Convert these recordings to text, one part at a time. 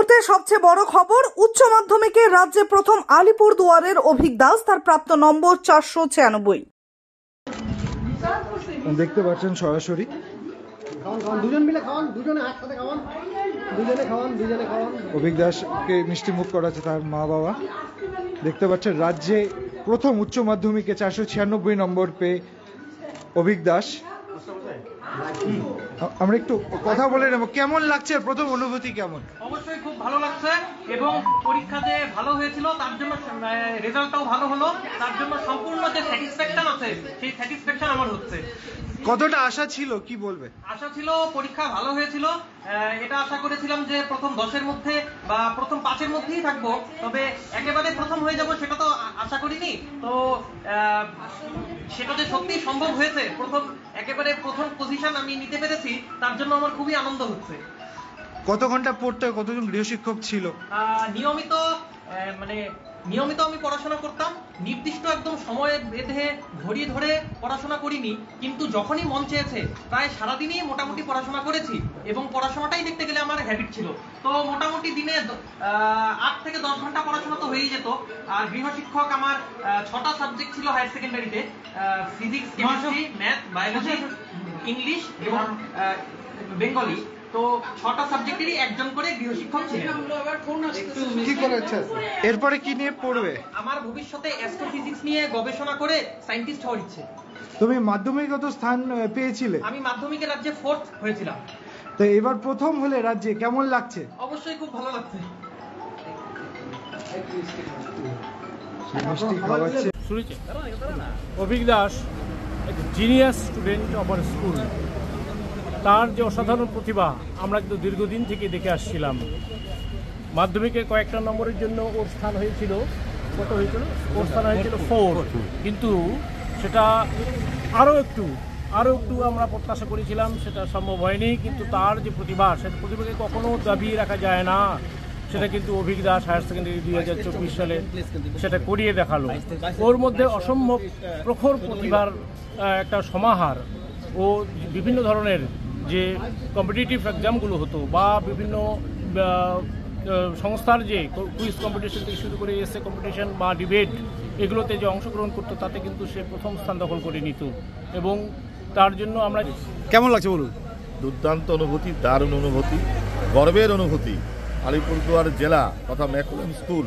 মুহূর্তে সবচেয়ে বড় খবর, উচ্চ মাধ্যমিকে রাজ্যে প্রথম আলিপুরদুয়ারের অভিক দাস, তার প্রাপ্ত নম্বর 496। দেখতে পাচ্ছেন সরাসরি অভিক দাসকে মিষ্টি মুখ করাচ্ছে তার মা বাবা। দেখতে পাচ্ছেন রাজ্যে প্রথম উচ্চ মাধ্যমিকে 496 নম্বর পেয়ে অভিক দাস। আমরা একটু কথা বলে নেব, কেমন লাগছে, প্রথম অনুভূতি কেমন? অবশ্যই খুব ভালো লাগছে এবং পরীক্ষা যে ভালো হয়েছিল তার জন্য রেজাল্টটাও ভালো হলো, তার জন্য সম্পূর্ণ যে স্যাটিসফ্যাকশন আছে সেই স্যাটিসফ্যাকশন আমার হচ্ছে। কতটা আশা ছিল, কি বলবে? আশা ছিল পরীক্ষা ভালো হয়েছিল, এটা আশা করেছিলাম যে প্রথম 10-এর মধ্যে বা প্রথম 5-এর মধ্যেই থাকবো, তবে একেবারে প্রথম হয়ে যাব সেটা তো আশা করিনি। তো সেটা যে সত্যি সম্ভব হয়েছে, একেবারে প্রথম পজিশন আমি নিতে পেরেছি, তার জন্য আমার খুবই আনন্দ হচ্ছে। কত ঘন্টা পড়তে, কতজন গৃহশিক্ষক ছিল? নিয়মিত আমি পড়াশোনা করতাম, নির্দিষ্ট একদম সময় বেঁধে ঘড়ি ধরে পড়াশোনা করিনি, কিন্তু যখনই মন চেয়েছে প্রায় সারাদিনই মোটামুটি পড়াশোনা করেছি এবং পড়াশোনাটাই দেখতে গেলে আমার হ্যাবিট ছিল। তো মোটামুটি দিনে 8 থেকে 10 ঘন্টা পড়াশোনা তো হয়েই যেত। আর গৃহশিক্ষক আমার 6টা সাবজেক্ট ছিল হায়ার সেকেন্ডারিতে, physics, chemistry, math, biology, English এবং বেঙ্গলি। তো 6টা সাবজেক্টেরই একজন করে গৃহশিক্ষক ছিলেন। কি করেছে এরপরে, কি নিয়ে পড়বে? আমার ভবিষ্যতে অ্যাস্ট্রোফিজিক্স নিয়ে গবেষণা করে সায়েন্টিস্ট হওয়ার ইচ্ছে। তুমি মাধ্যমিকগত স্থান পেয়েছিলে? আমি মাধ্যমিকে রাজ্যে 4th হয়েছিলাম। তো এবার প্রথম হলে রাজ্যে, কেমন লাগছে? অবশ্যই খুব ভালো লাগছে। Abhik Das genius student of our school. তার যে অসাধারণ প্রতিভা আমরা কিন্তু দীর্ঘদিন থেকে দেখে আসছিলাম। মাধ্যমিকের কয়েকটা নম্বরের জন্য ওর স্থান হয়েছিল, কত হয়েছিল? ওর স্থান হয়েছিল 4, কিন্তু সেটা আরও একটু আমরা প্রত্যাশা করেছিলাম, সেটা সম্ভব হয়নি। কিন্তু তার যে প্রতিভা, সেটা প্রতিভাকে কখনো দাবিয়ে রাখা যায় না, সেটা কিন্তু অভিক দাস হায়ার সেকেন্ডারি 2024 সালে সেটা করিয়ে দেখালো। ওর মধ্যে অসম্ভব প্রখর প্রতিভার একটা সমাহার। ও বিভিন্ন ধরনের যে কম্পিটিটিভ এক্সামগুলো হতো বা বিভিন্ন সংস্থার যে কুইজ কম্পিটিশন থেকে শুরু করে এসে কম্পিটিশন বা ডিবেট, এগুলোতে যে অংশগ্রহণ করতো তাতে কিন্তু সে প্রথম স্থান দখল করে নিত। এবং তার জন্য আমরা, কেমন লাগছে বলুন? দুর্দান্ত অনুভূতি, দারুণ অনুভূতি, গর্বের অনুভূতি। আলিপুরদুয়ার জেলা তথা ম্যাকুলাম স্কুল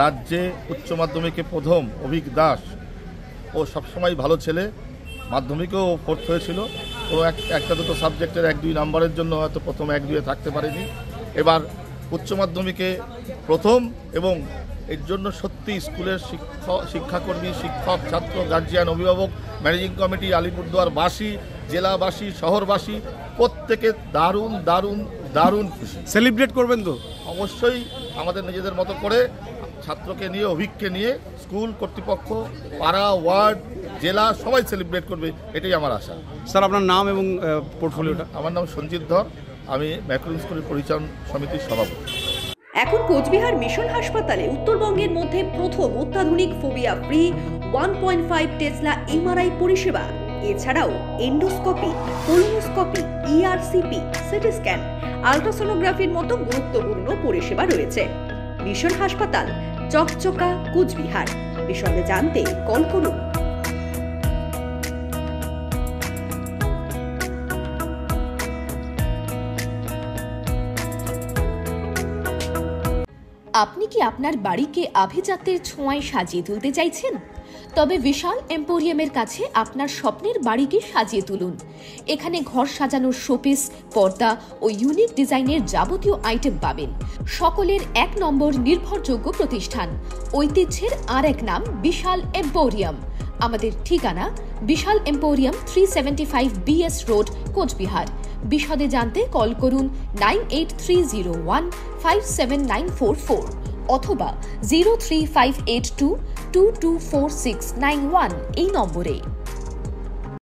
রাজ্যে উচ্চ মাধ্যমিকে প্রথম অভিক দাস। ও সবসময় ভালো ছেলে, মাধ্যমিকেও 4th হয়েছিল। ও একটা দুটো সাবজেক্টের 1-2 নাম্বারের জন্য হয়তো প্রথম 1-2-এ থাকতে পারেনি। এবার উচ্চ মাধ্যমিকে প্রথম, এবং এর জন্য সত্যি স্কুলের শিক্ষাকর্মী, শিক্ষক, ছাত্র, গার্জিয়ান, অভিভাবক, ম্যানেজিং কমিটি, আলিপুরদুয়ারবাসী, জেলাবাসী, শহরবাসী প্রত্যেকে দারুণ দারুণ দারুণ খুশি। সেলিব্রেট করবেন তো? অবশ্যই আমাদের নিজেদের মতো করে ছাত্রকে নিয়ে, অভিজ্ঞকে নিয়ে স্কুল কর্তৃপক্ষ, পাড়া, ওয়ার্ড, জেলা সবাই সেলিব্রেট করবে, এটাই আমার আশা। স্যার, আপনার নাম এবং পোর্টফোলিওটা? আমার নাম সঞ্জিত ধর, আমি ম্যাকুলাম স্কুলের পরিচালন সমিতির সভাপতি। এখন কোচবিহার মিশন হাসপাতালে উত্তরবঙ্গের মধ্যে প্রথম অত্যাধুনিক ফোবিয়া ফ্রি 1.5 টেসলা এমআরআই পরিষেবা। এছাড়াও endoscopy, colonoscopy, ERCP, CT scan, আল্ট্রাসোনোগ্রাফির মতো গুরুত্বপূর্ণ পরিষেবা রয়েছে। মিশন হাসপাতাল, চকচকা, কোচবিহার। বিশদে জানতে কল করুন। আপনি কি আপনার বাড়িকে আভিজাত্যের ছোঁয়ায় সাজিয়ে তুলতে চাইছেন? তবে বিশাল এম্পোরিয়ামের কাছে আপনার স্বপ্নের বাড়িকে সাজিয়ে তুলুন। এখানে ঘর সাজানোর শোপিস, পর্দা ও ইউনিক ডিজাইনের যাবতীয় আইটেম পাবেন। সকলের 1 নম্বর নির্ভরযোগ্য প্রতিষ্ঠান। ঐতিহ্যের আর এক নাম বিশাল এম্পোরিয়াম। আমাদের ঠিকানা বিশাল এম্পোরিয়াম, 375 BS রোড, কোচবিহার। বিশদে জানতে কল করুন 9830157944 অথবা 03582224691 এই নম্বরে।